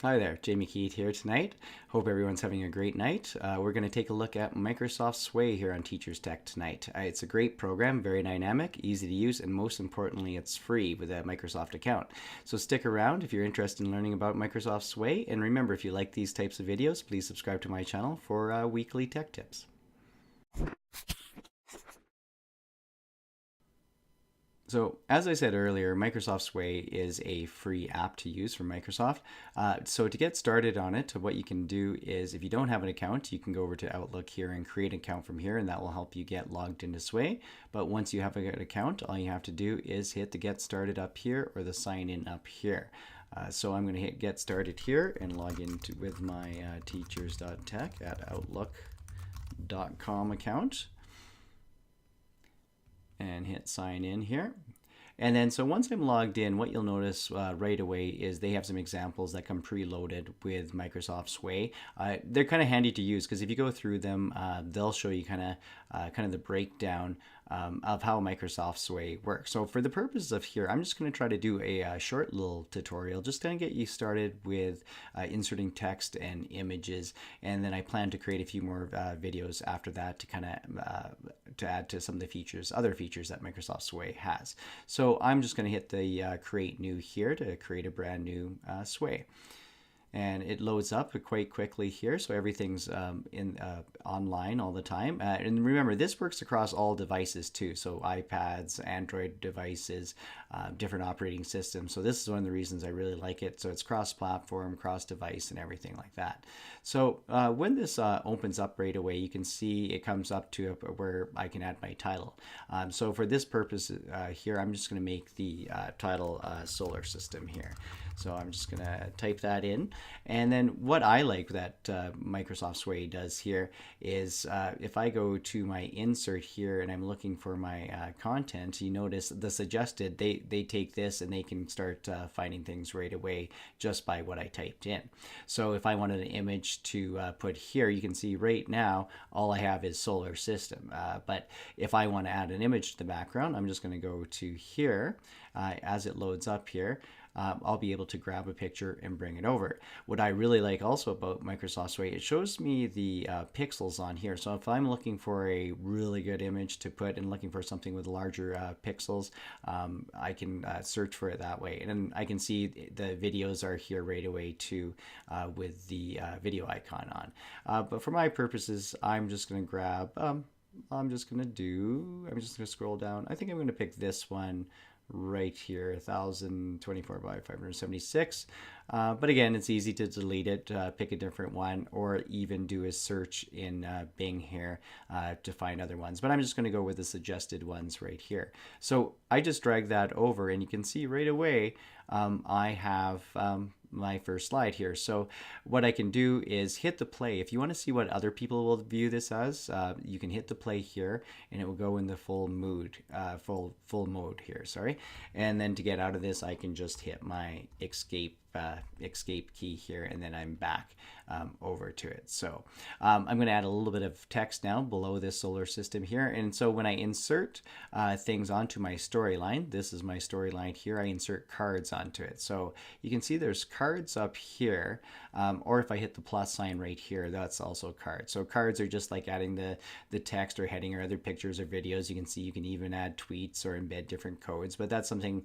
Hi there, Jamie Keith here tonight. Hope everyone's having a great night. We're going to take a look at Microsoft Sway here on Teachers Tech tonight. It's a great program, very dynamic, easy to use, and most importantly, it's free with a Microsoft account. So stick around if you're interested in learning about Microsoft Sway. And remember, if you like these types of videos, please subscribe to my channel for weekly tech tips. So, as I said earlier, Microsoft Sway is a free app to use from Microsoft. So, to get started on it, what you can do is if you don't have an account, you can go over to Outlook here and create an account from here, and that will help you get logged into Sway. But once you have an account, all you have to do is hit the Get Started up here or the Sign In up here. So I'm going to hit Get Started here and log in with my teachers.tech at outlook.com account. And hit sign in here. And then, so once I'm logged in, what you'll notice right away is they have some examples that come preloaded with Microsoft Sway. They're kind of handy to use because if you go through them, they'll show you kind of the breakdown of how Microsoft Sway works. So for the purposes of here, I'm just going to try to do a short little tutorial, just to get you started with inserting text and images, and then I plan to create a few more videos after that to to add to some of the features, other features that Microsoft Sway has. So I'm just going to hit the create new here to create a brand new Sway. And it loads up quite quickly here, so everything's online all the time. And remember, this works across all devices too, so iPads, Android devices, different operating systems. So this is one of the reasons I really like it. So it's cross-platform, cross-device, and everything like that. So when this opens up right away, you can see it comes up to where I can add my title. So for this purpose here, I'm just going to make the title Solar System here. So I'm just going to type that in. And then what I like that Microsoft Sway does here is if I go to my insert here and I'm looking for my content, you notice the suggested, they take this and they can start finding things right away just by what I typed in. So if I wanted an image to put here, you can see right now all I have is solar system. But if I want to add an image to the background, I'm just going to go to here as it loads up here. I'll be able to grab a picture and bring it over. What I really like also about Microsoft Sway, it shows me the pixels on here. So if I'm looking for a really good image to put and looking for something with larger pixels, I can search for it that way. And then I can see the videos are here right away too with the video icon on. But for my purposes, I'm just going to grab, I'm just going to scroll down. I think I'm going to pick this one right here, 1024 by 576. But again, it's easy to delete it, pick a different one, or even do a search in Bing here to find other ones. But I'm just going to go with the suggested ones right here. So I just drag that over and you can see right away I have my first slide here. So what I can do is hit the play. If you want to see what other people will view this as, you can hit the play here and it will go in the full mode here, sorry. And then to get out of this, I can just hit my escape key here, and then I'm back over to it. So I'm going to add a little bit of text now below this solar system here. And so when I insert things onto my storyline, this is my storyline here, I insert cards onto it. So you can see there's cards up here, or if I hit the plus sign right here, that's also cards. So cards are just like adding the text or heading or other pictures or videos. You can see you can even add tweets or embed different codes, but that's something,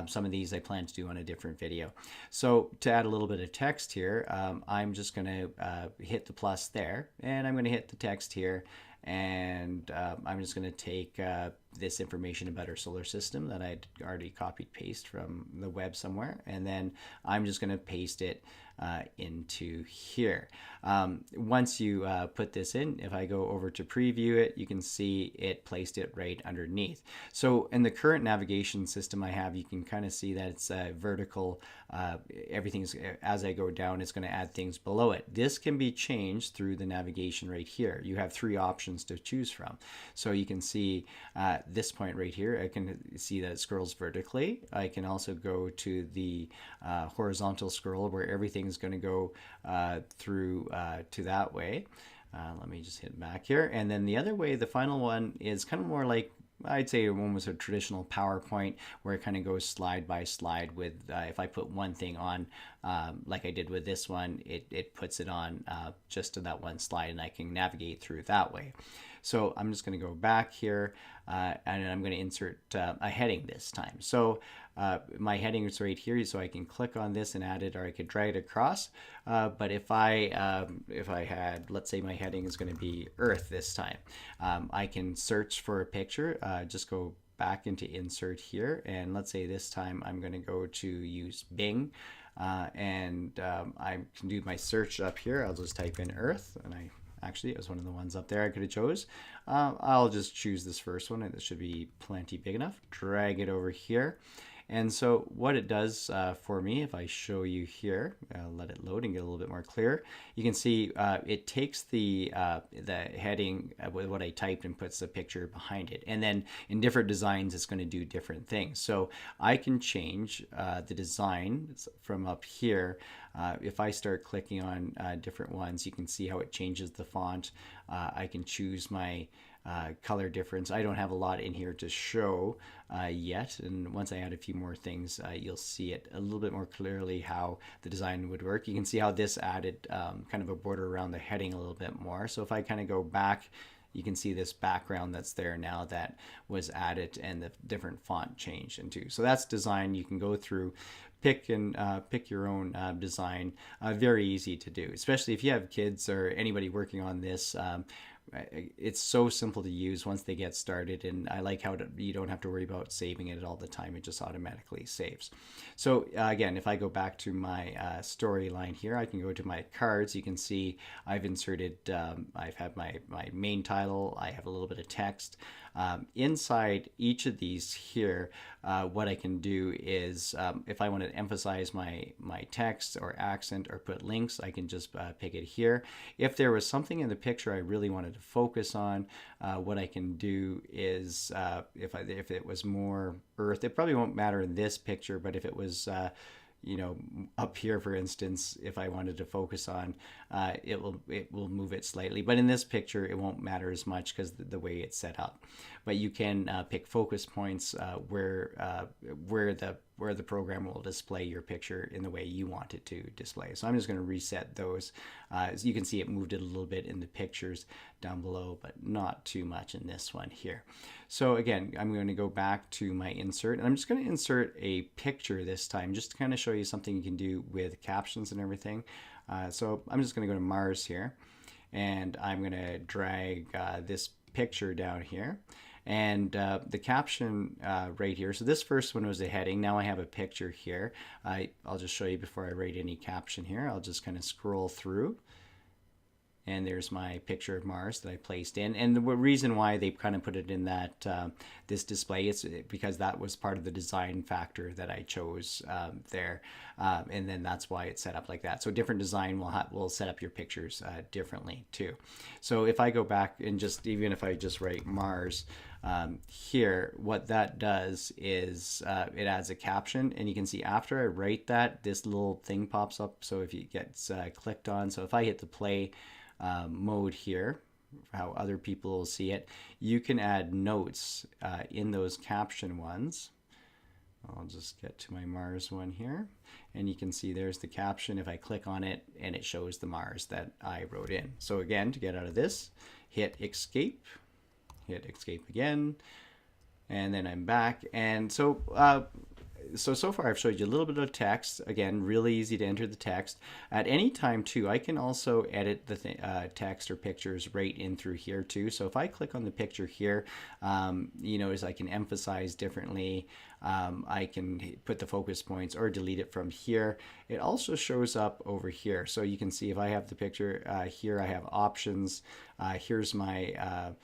some of these I plan to do on a different video. So to add a little bit of text here, I'm just going to hit the plus there, and I'm going to hit the text here, and I'm just going to take this information about our solar system that I'd already copied paste from the web somewhere, and then I'm just going to paste it into here. Once you put this in, if I go over to preview it, you can see it placed it right underneath. So in the current navigation system I have, you can kind of see that it's vertical. Everything's, as I go down, it's going to add things below it. This can be changed through the navigation right here. You have three options to choose from. So you can see this point right here, I can see that it scrolls vertically. I can also go to the horizontal scroll where everything's going to go through to that way. Let me just hit back here. And then the other way, the final one is kind of more like I'd say almost a traditional PowerPoint where it kind of goes slide by slide with, if I put one thing on, like I did with this one, it puts it on just to that one slide and I can navigate through that way. So I'm just going to go back here and I'm going to insert a heading this time. So my heading is right here, so I can click on this and add it, or I could drag it across. But if I had, let's say my heading is going to be Earth this time, I can search for a picture. Just go back into insert here, and let's say this time I'm going to go to use Bing, and I can do my search up here. I'll just type in Earth, and actually, it was one of the ones up there I could have chose. I'll just choose this first one, and it should be plenty big enough. Drag it over here. And so what it does for me, if I show you here, let it load and get a little bit more clear, you can see it takes the heading with what I typed and puts the picture behind it. And then in different designs, it's going to do different things. So I can change the design from up here. If I start clicking on different ones, you can see how it changes the font. I can choose my color difference. I don't have a lot in here to show yet, and once I add a few more things, you'll see it a little bit more clearly how the design would work. You can see how this added kind of a border around the heading a little bit more. So if I kind of go back, you can see this background that's there now that was added and the different font changed into. So that's design. You can go through, pick your own design. Very easy to do, especially if you have kids or anybody working on this. It's so simple to use once they get started, and I like how you don't have to worry about saving it all the time. It just automatically saves. So again, if I go back to my storyline here, I can go to my cards. You can see I've inserted, I've had my main title, I have a little bit of text. Inside each of these here, what I can do is if I want to emphasize my text or accent or put links, I can just pick it here. If there was something in the picture I really wanted to focus on, what I can do is if it was more Earth, it probably won't matter in this picture, but if it was up here, for instance, if I wanted to focus on, it will move it slightly. But in this picture, it won't matter as much because the way it's set up. But you can pick focus points where the program will display your picture in the way you want it to display. So I'm just going to reset those. As you can see, it moved it a little bit in the pictures down below, but not too much in this one here. So again, I'm going to go back to my insert, and I'm just going to insert a picture this time, just to kind of show you something you can do with captions and everything. So I'm just going to go to Mars here, and I'm going to drag this picture down here. And the caption right here, so this first one was a heading. Now I have a picture here. I'll just show you before I write any caption here. I'll just kind of scroll through. And there's my picture of Mars that I placed in. And the reason why they kind of put it in that this display is because that was part of the design factor that I chose there. And then that's why it's set up like that. So different design will set up your pictures differently too. So if I go back and even if I just write Mars, here, what that does is it adds a caption, and you can see after I write that, this little thing pops up. So if it gets clicked on, so if I hit the play mode here, how other people will see it, you can add notes in those caption ones. I'll just get to my Mars one here, and you can see there's the caption. If I click on it, and it shows the Mars that I wrote in. So again, to get out of this, hit escape again, and then I'm back. And so so far I've showed you a little bit of text. Again, really easy to enter the text. At any time too, I can also edit the text or pictures right in through here too. So if I click on the picture here, you notice I can emphasize differently. I can put the focus points or delete it from here. It also shows up over here. So you can see if I have the picture here, I have options. Here's my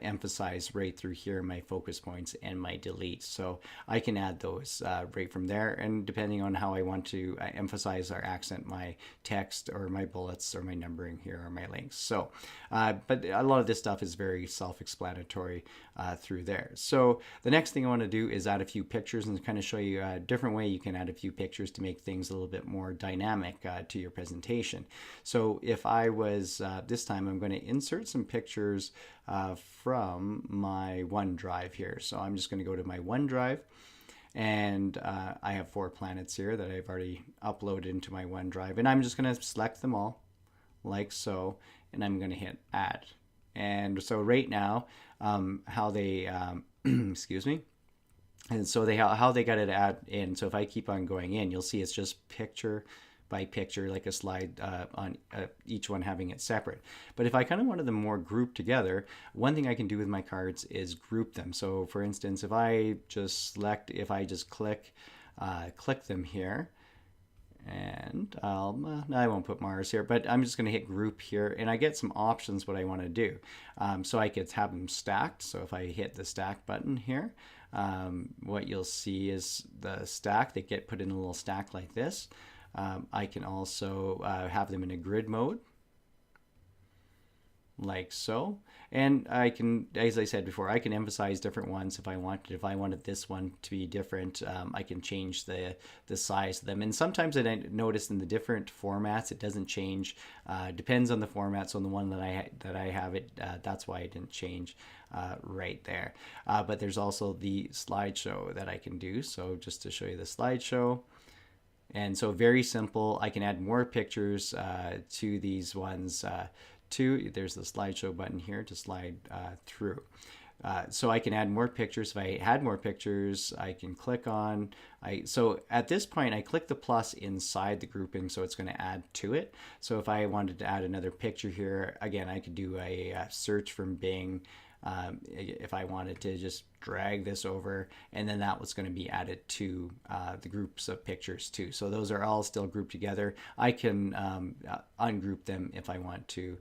emphasize right through here, my focus points and my delete. So I can add those right from there, and depending on how I want to emphasize or accent my text or my bullets or my numbering here or my links. So but a lot of this stuff is very self-explanatory through there. So the next thing I want to do is add a few pictures and kind of show you a different way you can add a few pictures to make things a little bit more dynamic to your presentation. So if I was this time, I'm going to insert some pictures from my OneDrive here. So I'm just going to go to my OneDrive, and I have 4 planets here that I've already uploaded into my OneDrive, and I'm just going to select them all like so, and I'm going to hit add. And so right now, how they excuse me. And so how they got it add in. So if I keep on going in, you'll see it's just picture by picture, like a slide on each one having it separate. But if I kind of wanted them more grouped together, one thing I can do with my cards is group them. So for instance, if I just click them here, and I won't put Mars here, but I'm just going to hit group here, and I get some options what I want to do. So I could have them stacked. So if I hit the stack button here, what you'll see is the stack, they get put in a little stack like this. I can also have them in a grid mode, like so. And I can, as I said before, I can emphasize different ones if I wanted. If I wanted this one to be different, I can change the size of them. And sometimes I notice in the different formats, it doesn't change. Depends on the format. So on the one that I have it, that's why it didn't change right there. But there's also the slideshow that I can do. So just to show you the slideshow. And so very simple. I can add more pictures to these ones. There's the slideshow button here to slide through. So I can add more pictures. If I had more pictures, I can click on. So at this point, I click the plus inside the grouping, so it's going to add to it. So if I wanted to add another picture here, again, I could do a search from Bing. If I wanted to just drag this over, and then that was going to be added to the groups of pictures too. So those are all still grouped together. I can ungroup them if I want to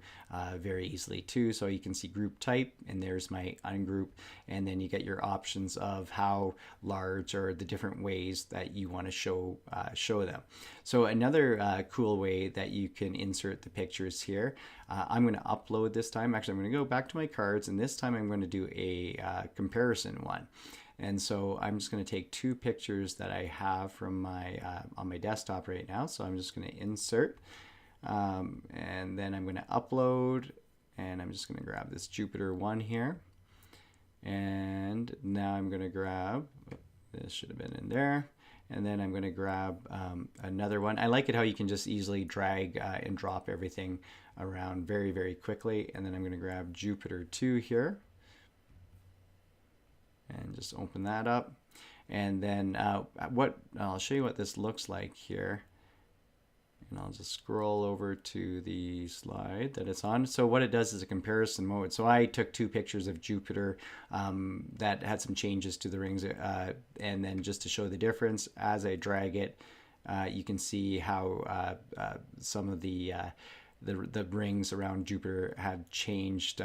very easily too. So you can see group type, and there's my ungroup, and then you get your options of how large or the different ways that you want to show them. So another cool way that you can insert the pictures here, I'm going to upload this time. Actually, I'm going to go back to my cards, and this time I'm going to do a comparison one. And so I'm just going to take 2 pictures that I have from my on my desktop right now. So I'm just going to insert, and then I'm going to upload, and I'm just going to grab this Jupiter one here. And now I'm going to grab, this should have been in there. And then I'm going to grab another one. I like it how you can just easily drag and drop everything around very, very quickly. And then I'm going to grab Jupiter 2 here. And just open that up. And then I'll show you what this looks like here. And I'll just scroll over to the slide that it's on. So what it does is a comparison mode. So I took 2 pictures of Jupiter that had some changes to the rings. And then just to show the difference, as I drag it, you can see how some of the rings around Jupiter had changed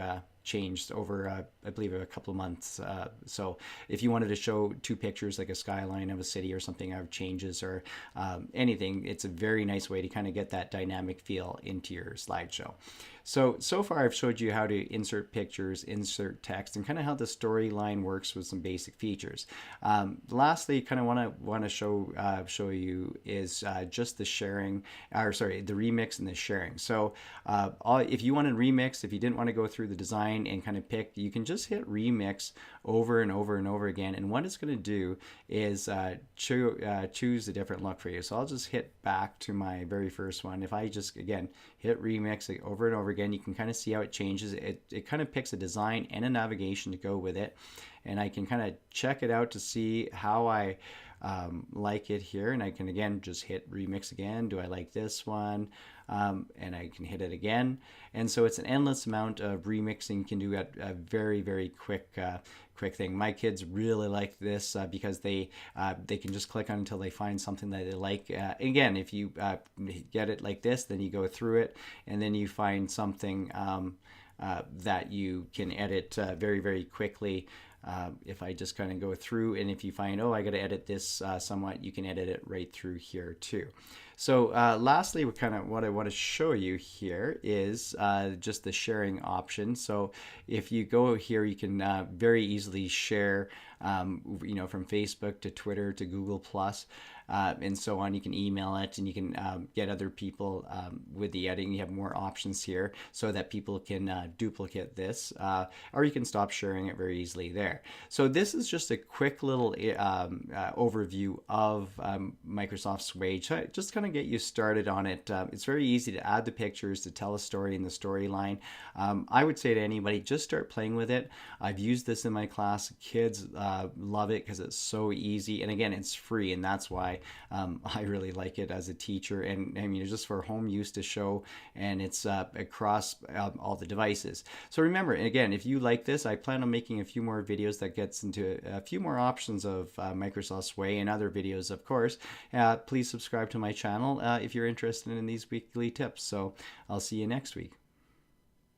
over, I believe, a couple of months. So if you wanted to show 2 pictures, like a skyline of a city or something, of changes or anything, it's a very nice way to kind of get that dynamic feel into your slideshow. So far I've showed you how to insert pictures, insert text, and kind of how the storyline works with some basic features. Lastly, kind of want to show you is just the sharing, or sorry, the remix and the sharing. So if you want to remix, if you didn't want to go through the design and kind of pick, you can just hit remix over and over and over again. And what it's going to do is choose a different look for you. So I'll just hit back to my very first one. If I just, again, hit remix over and over again, you can kind of see how it changes. It kind of picks a design and a navigation to go with it. And I can kind of check it out to see how I like it here. And I can, again, just hit remix again. Do I like this one? And I can hit it again. And so it's an endless amount of remixing you can do at a very, very quick thing. My kids really like this because they can just click on until they find something that they like. Again, if you get it like this, then you go through it, and then you find something that you can edit very, very quickly. If I just kind of go through, and if you find, oh, I got to edit this somewhat, you can edit it right through here too. So lastly, what I want to show you here is just the sharing option. So if you go here, you can very easily share, from Facebook to Twitter to Google+. and so on. You can email it, and you can get other people with the editing. You have more options here so that people can duplicate this, or you can stop sharing it very easily there. So this is just a quick little overview of Microsoft Sway, just kind of get you started on it. It's very easy to add the pictures, to tell a story in the storyline. I would say to anybody, just start playing with it. I've used this in my class. Kids love it because it's so easy, and again, it's free, and that's why I really like it as a teacher. And I mean, it's just for home use to show, and it's across all the devices. So remember, again, if you like this, I plan on making a few more videos that gets into a few more options of Microsoft Sway and other videos, of course. Please subscribe to my channel if you're interested in these weekly tips. So I'll see you next week.